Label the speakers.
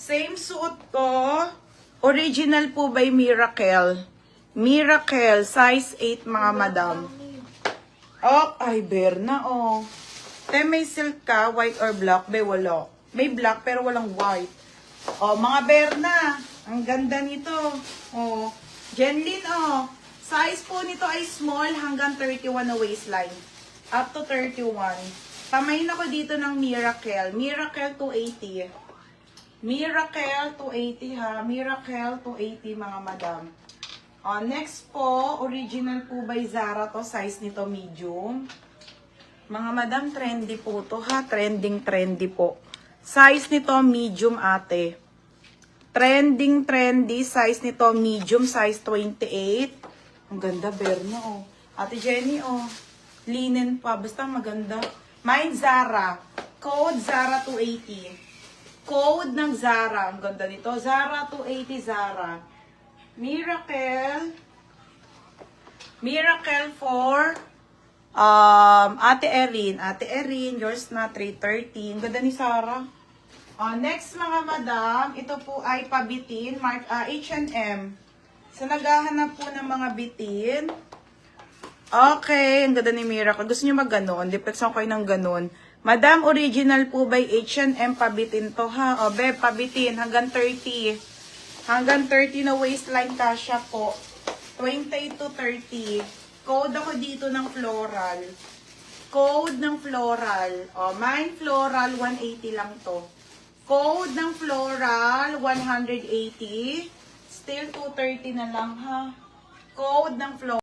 Speaker 1: Same suot ko. Original po by Miracle. Miracle, size 8 mga madam. Oh, ay, Berna, oh. Te, may silk ka, white or black? Be, wala. May black, pero walang white. Oh, mga Berna. Ang ganda nito. Oh, Jenlyn, oh. Size po nito ay small hanggang 31 na waistline. Up to 31. Pamain ako dito ng Miracle. Miracle 280. Miracle 280 ha. Miracle 280 mga madam. Next po, original po by Zara to. Size nito medium. Mga madam, trendy po to ha. Trendy po. Size nito medium ate. Trendy. Size nito medium. Size 28. Ang ganda, Berna oh. Ate Jenny oh. Linen pa. Basta maganda. Mine Zara. Code Zara 280. Code ng Zara. Ang ganda nito. Zara 280 Zara. Miracle for Ate Erin. Ate Erin, yours na 330. Ang ganda ni Sarah. Next mga madam, ito po ay pabitin, H&M. So naghahanap po ng mga bitin. Okay, ang ganda ni Miracle. Gusto niyo mag-ganon? Diplex ako kayo ng ganon. Madam, original po by H&M, pabitin to ha. O, beb, pabitin, hanggang 30. Hanggang 30 na waistline kasya po. 28 to 30. Code ako dito ng floral. Code ng floral. O, mine floral, 180 lang to. Code ng floral, 180. Still 230 na lang ha. Code ng floral.